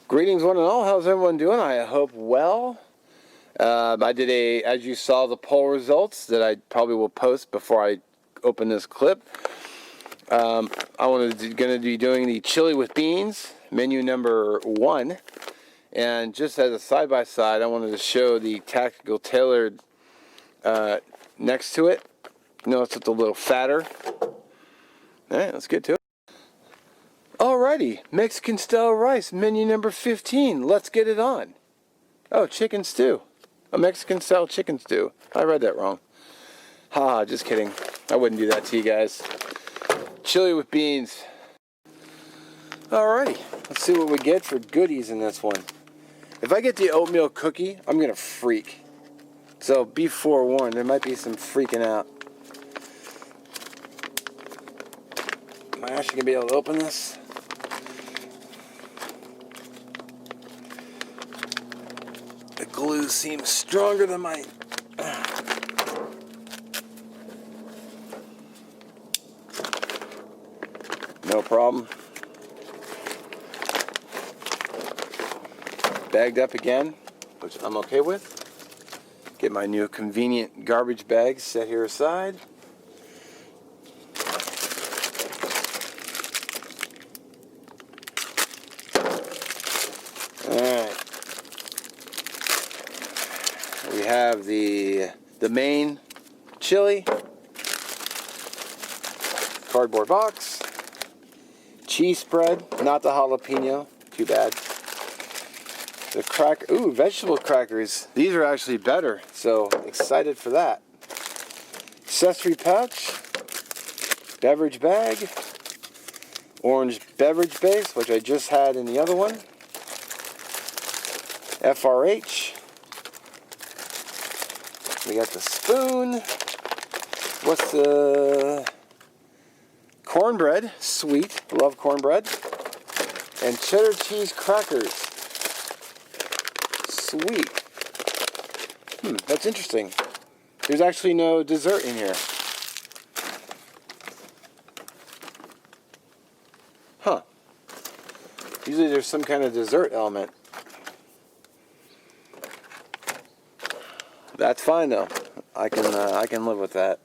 Greetings one and all, how's everyone doing? I hope well. I did as you saw, the poll results that I probably will post before I open this clip. I'm going to be doing the chili with beans, menu number 1. And just as a side-by-side, I wanted to show the tactical tailored next to it. Notice it's a little fatter. Alright, let's get to it. Alrighty, Mexican style rice, menu number 15. Let's get it on. Oh, chicken stew. A Mexican style chicken stew. I read that wrong. Ha, just kidding. I wouldn't do that to you guys. Chili with beans. Alrighty, let's see what we get for goodies in this one. If I get the oatmeal cookie, I'm gonna freak. So be forewarned, there might be some freaking out. Am I actually gonna be able to open this? The glue seems stronger than my... No problem. Bagged up again, which I'm okay with. Get my new convenient garbage bag set here aside. Alright. We have the main chili. Cardboard box. Cheese spread, not the jalapeno. Too bad. The vegetable crackers. These are actually better, so excited for that. Accessory pouch, beverage bag, orange beverage base, which I just had in the other one. FRH. We got the spoon. What's the cornbread? Sweet, love cornbread. And cheddar cheese crackers. Sweet. That's interesting. There's actually no dessert in here. Huh. Usually there's some kind of dessert element. That's fine though. I can live with that.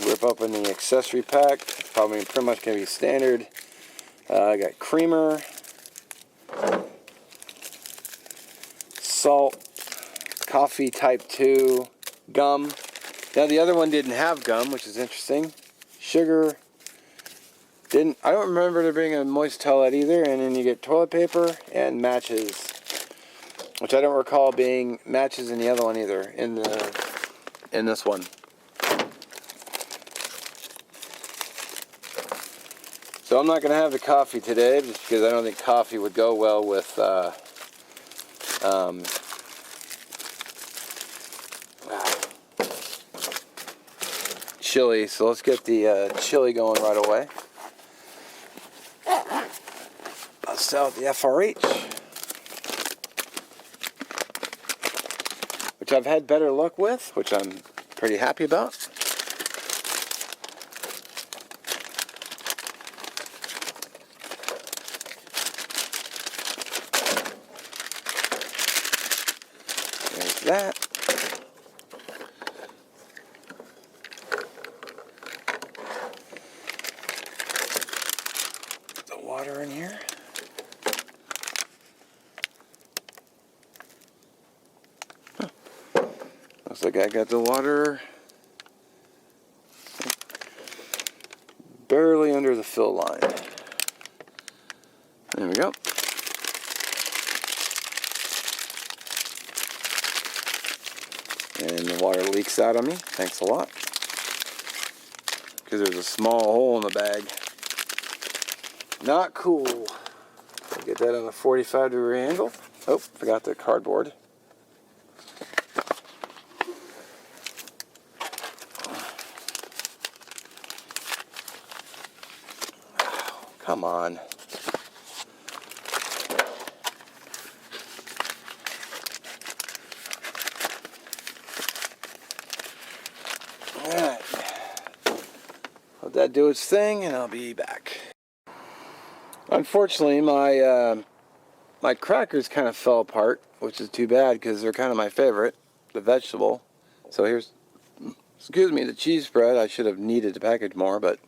Rip open the accessory pack. It's probably pretty much gonna be standard. I got creamer. Salt, coffee type 2, gum. Now the other one didn't have gum, which is interesting. Sugar. I don't remember there being a moist towelette either. And then you get toilet paper and matches, which I don't recall being matches in the other one either. In this one. So I'm not going to have the coffee today, just because I don't think coffee would go well with chili. So let's get the chili going right away. Bust out the FRH, which I've had better luck with, which I'm pretty happy about. There's that. The water in here. Huh. Looks like I got the water barely under the fill line. There we go. And the water leaks out on me. Thanks a lot. Because there's a small hole in the bag. Not cool. I'll get that on a 45-degree angle. Oh, forgot the cardboard. Oh, come on. Alright. Let that do its thing and I'll be back. Unfortunately, my My crackers kind of fell apart, which is too bad because they're kind of my favorite, the vegetable. So here's, excuse me, the cheese spread. I should have kneaded the package more, but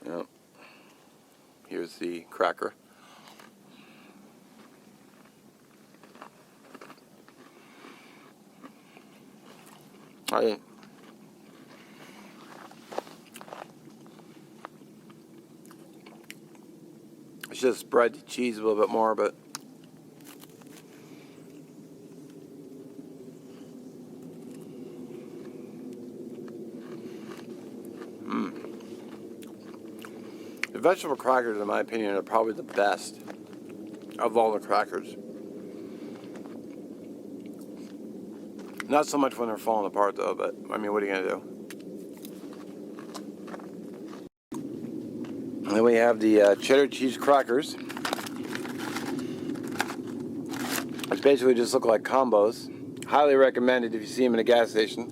yep. Here's the cracker. I should have spread the cheese a little bit more, but the vegetable crackers, in my opinion, are probably the best of all the crackers. Not so much when they're falling apart, though, but, I mean, what are you going to do? And then we have the cheddar cheese crackers, which basically just look like combos. Highly recommended if you see them in a gas station.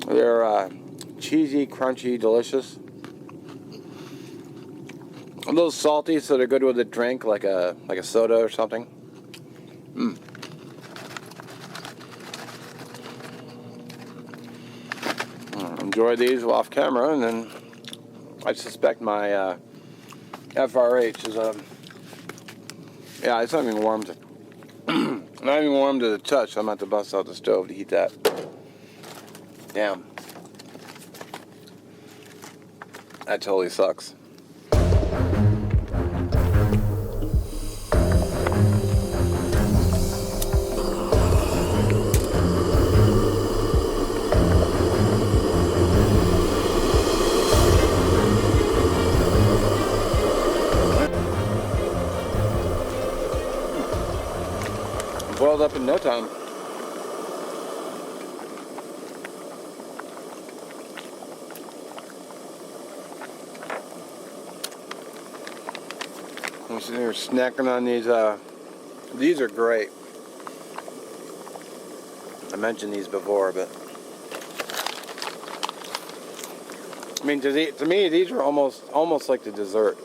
They're cheesy, crunchy, delicious. A little salty, so they're good with a drink, like a soda or something. Enjoy these off camera, and then I suspect my FRH is yeah, it's not even warm to not even warm to the touch. So I'm about to bust out the stove to heat that. Damn, that totally sucks. Boiled up in no time. I'm sitting here snacking on these. These are great. I mentioned these before, but I mean, to me, these are almost like the dessert.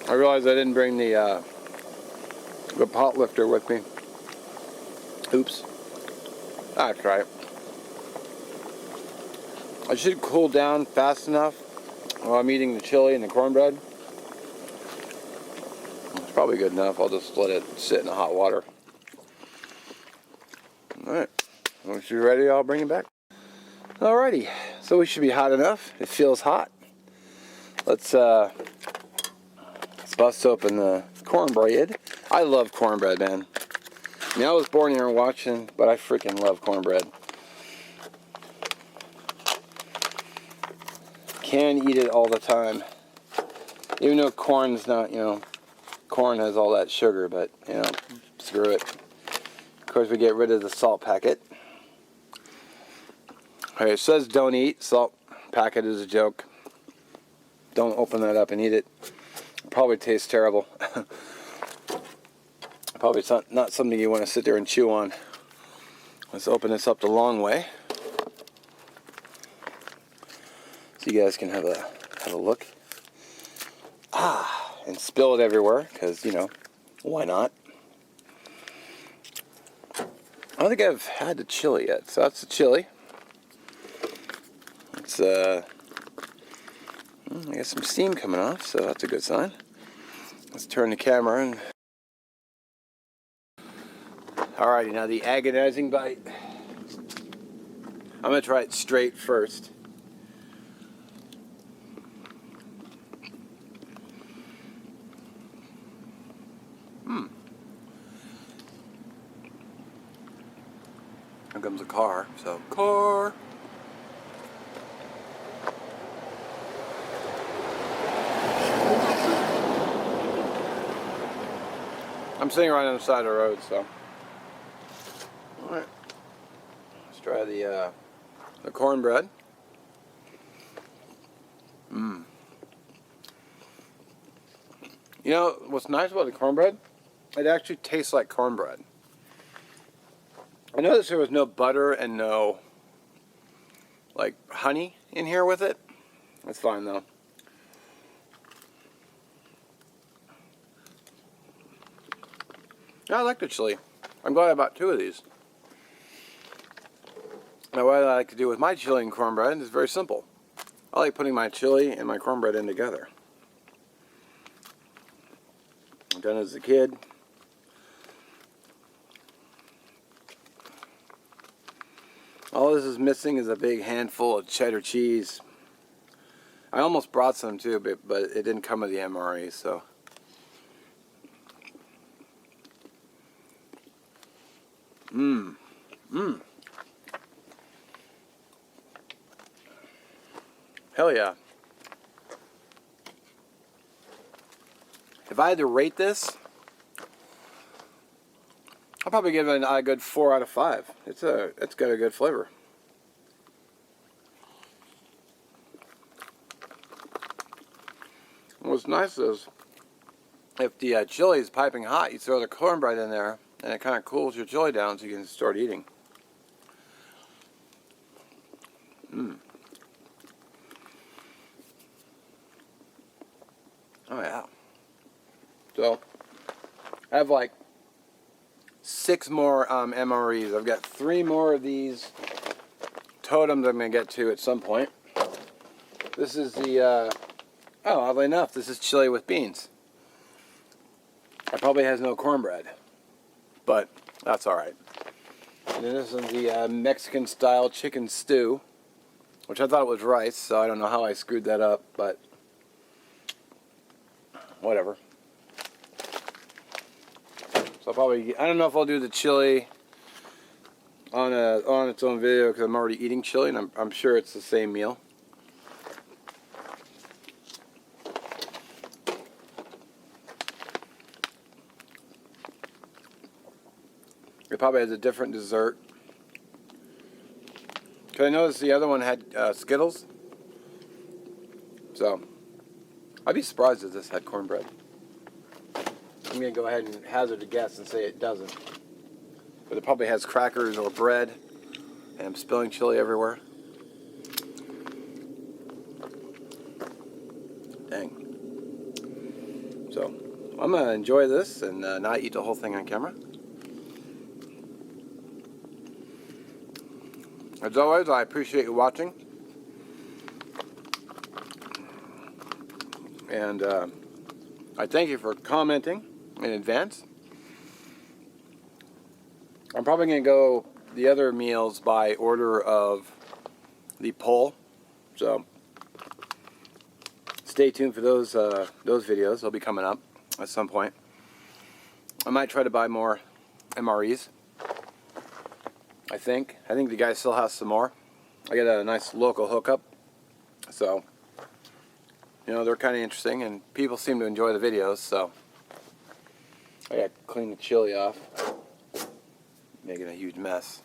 I realized I didn't bring the pot lifter with me. Oops. I'll try it. I should cool down fast enough while I'm eating the chili and the cornbread. It's probably good enough. I'll just let it sit in the hot water. Alright. Once you're ready, I'll bring it back. Alrighty. So we should be hot enough. It feels hot. Let's bust open the cornbread. I love cornbread, man. I mean, I was born here and watching, but I freaking love cornbread. Can eat it all the time. Even though corn's not, corn has all that sugar, but, screw it. Of course, we get rid of the salt packet. Alright, it says don't eat. Salt packet is a joke. Don't open that up and eat it. Probably tastes terrible. Probably not something you want to sit there and chew on. Let's open this up the long way, so you guys can have a look. And spill it everywhere, because why not? I don't think I've had the chili yet, so that's the chili. It's I got some steam coming off, so that's a good sign. Let's turn the camera and... Alrighty, now the agonizing bite. I'm going to try it straight first. Here comes a car, so car. I'm sitting right on the side of the road, so. Alright. Let's try the cornbread. Mmm. You know, what's nice about the cornbread? It actually tastes like cornbread. I noticed there was no butter and no, like, honey in here with it. That's fine, though. I like the chili. I'm glad I bought 2 of these. Now, what I like to do with my chili and cornbread is very simple. I like putting my chili and my cornbread in together. I've done it as a kid. All this is missing is a big handful of cheddar cheese. I almost brought some too, but it didn't come with the MRE, so. Mmm. Mmm. Hell yeah. If I had to rate this, I'll probably give it a good 4 out of 5. It's got a good flavor. What's nice is, if the chili is piping hot, you throw the cornbread in there, and it kind of cools your chili down so you can start eating. Mmm. Oh yeah. So, I have like 6 more MREs. I've got 3 more of these totems I'm going to get to at some point. This is the, oh, oddly enough, this is chili with beans. It probably has no cornbread, but that's alright. And then this is the Mexican style chicken stew, which I thought it was rice, so I don't know how I screwed that up, but whatever. So I'll probably, I don't know if I'll do the chili on its own video because I'm already eating chili and I'm sure it's the same meal. It probably has a different dessert. Because I noticed the other one had Skittles. So, I'd be surprised if this had cornbread. I'm going to go ahead and hazard a guess and say it doesn't. But it probably has crackers or bread. And I'm spilling chili everywhere. Dang. So, I'm going to enjoy this and not eat the whole thing on camera. As always, I appreciate you watching. And I thank you for commenting in advance. I'm probably going to go the other meals by order of the poll. So stay tuned for those videos. They'll be coming up at some point. I might try to buy more MREs. I think the guy still has some more. I got a nice local hookup, so you know they're kind of interesting, and people seem to enjoy the videos. So I got to clean the chili off, making a huge mess.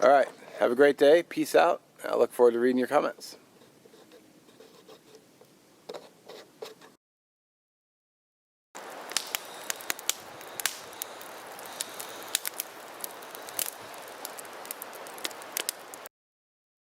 All right, have a great day. Peace out. I look forward to reading your comments.